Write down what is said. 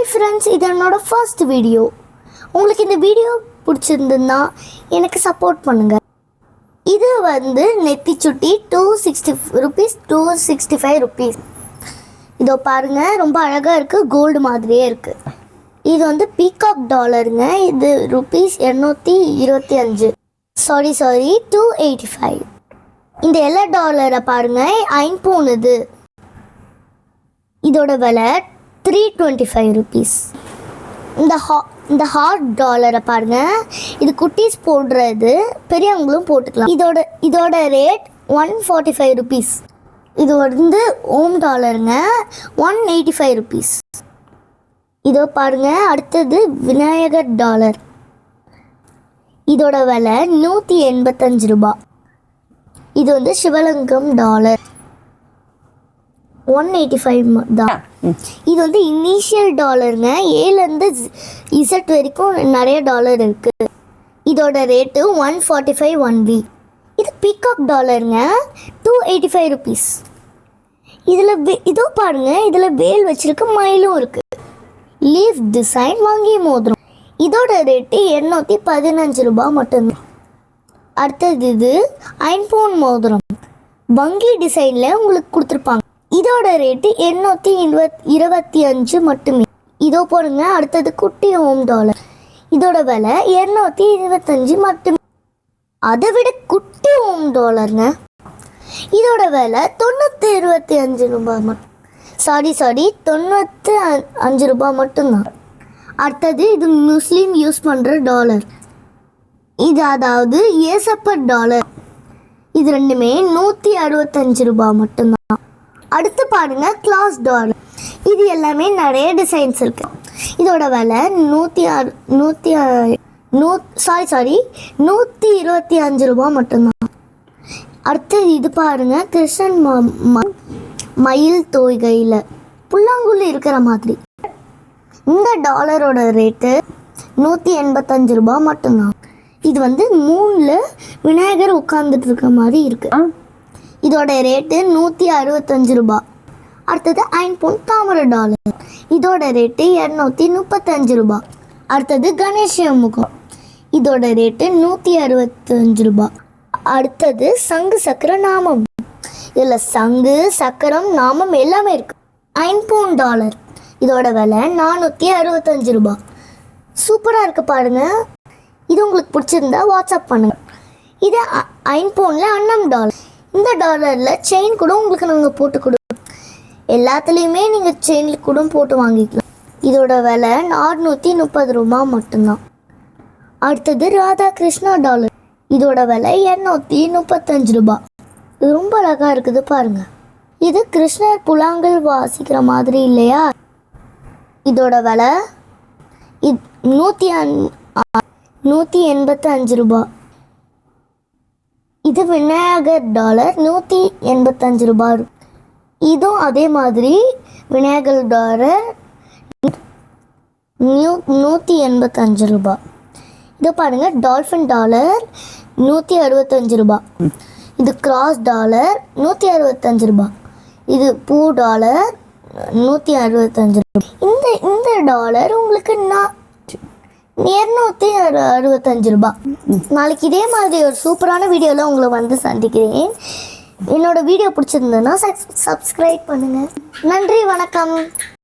Hi friends, இது என்னோட first video. உங்களுக்கு இந்த வீடியோ பிடிச்சிருந்துன்னா எனக்கு சப்போர்ட் பண்ணுங்கள். இது வந்து நெத்தி சுட்டி 260 rupees, 265 rupees. இதோ பாருங்கள், ரொம்ப அழகாக இருக்குது, கோல்டு மாதிரியே இருக்குது. இது வந்து பீகாக் டாலருங்க. இது rupees 225. சாரி 285. இந்த எல்லா டாலரை பாருங்கள், ஐம்பூன். இதோட விலை 325 rupees. இந்த ஹார்ட் டாலரை பாருங்க, இது குட்டீஸ் போடுறது, பெரியவங்களும் போட்டுக்கலாம். இதோட ரேட் 145 rupees. இது வந்து ஓம் டாலருங்க, 185 rupees. இதோ பாருங்க, அடுத்தது விநாயகர் டாலர். இதோட விலை 185 ரூபாய். இது வந்து சிவலிங்கம் டாலர், 185 தான். இது வந்து இனிஷியல் டாலருங்க. ஏலேருந்து இசட் வரைக்கும் நிறைய டாலர் இருக்குது. இதோட ரேட்டு 145 ஒன்லி. இது பீகாக் டாலருங்க, 285 rupees. இதோ பாருங்கள், இதில் வேல் வச்சுருக்கு, மயிலும் இருக்குது. லீஃப் டிசைன் வாங்கி மோதிரம். இதோட ரேட்டு 215 ரூபாய் மட்டும்தான். அடுத்தது இது ஐம்பூன் மோதிரம், வங்கி டிசைனில் உங்களுக்கு கொடுத்துருப்பாங்க. இதோட ரேட்டு 825 மட்டுமே. இதோ போடுங்க, அடுத்தது குட்டி ஹோம் டாலர். இதோட விலை 225 மட்டுமே. அதை விட குட்டி ஹோம் டாலருங்க. இதோட விலை 925 ரூபாய் மட்டும். சாரி 95 ரூபாய் மட்டும்தான். அடுத்தது இது முஸ்லீம் யூஸ் பண்ணுற டாலர். இது அதாவது ஏசப்பர் டாலர். இது ரெண்டுமே 165 ரூபாய் மட்டும்தான். அடுத்து பாருங்க, கிளாஸ் டாலர். இது எல்லாமே நிறைய டிசைன்ஸ் இருக்கு. இதோட விலை 125 ரூபாய் மட்டும்தான். அடுத்தது இது பாருங்க, கிருஷ்ணன் மயில் தோய்கையில் புல்லாங்குழி இருக்கிற மாதிரி. இந்த டாலரோட ரேட்டு 185 ரூபாய் மட்டும்தான். இது வந்து 3 விநாயகர் உட்கார்ந்துட்டு இருக்க மாதிரி இருக்கு. இதோட ரேட்டு 165 ரூபாய். அடுத்தது ஐம்பொன் தாமரை டாலர். இதோட ரேட்டு 235 ரூபாய். அடுத்தது கணேஷ முகம். இதோட ரேட்டு 165 ரூபாய். அடுத்தது சங்கு சக்கர நாமம். இதில் சங்கு சக்கரம் நாமம் எல்லாமே இருக்கு. ஐம்பொன் டாலர். இதோட விலை 465 ரூபாய். சூப்பராக இருக்கு பாருங்க. இது உங்களுக்கு பிடிச்சிருந்தா வாட்ஸ்அப் பண்ணுங்க. இது ஐம்பொன்ல அன்னம் டாலர். இந்த டாலரில் செயின் கூட உங்களுக்கு நாங்கள் போட்டு கொடுப்போம். எல்லாத்துலேயுமே நீங்கள் செயின் கூட போட்டு வாங்கிக்கலாம். இதோட விலை 430 ரூபாய் மட்டும்தான். அடுத்தது ராதா கிருஷ்ணா டாலர். இதோட விலை 235 ரூபாய். இது ரொம்ப அழகாக இருக்குது பாருங்கள். இது கிருஷ்ணர் புலாங்கல் வாசிக்கிற மாதிரி இல்லையா? இதோட விலை 185 ரூபாய். இது விநாயகர் டாலர், 185 ரூபாய். இதுவும் அதே மாதிரி விநாயகர் டாலர் 185 ரூபாய். இது பாருங்க, டால்ஃபின் டாலர் 165 ரூபாய். இது கிராஸ் டாலர் 165 ரூபாய். இது பூ டாலர் 165 ரூபாய். இந்த டாலர் உங்களுக்கு 265 ரூபாய். நாளைக்கு இதே மாதிரி ஒரு சூப்பரான வீடியோவில் உங்களை வந்து சந்திக்கிறேன். என்னோட வீடியோ பிடிச்சிருந்ததுன்னா சப்ஸ்கிரைப் பண்ணுங்கள். நன்றி, வணக்கம்.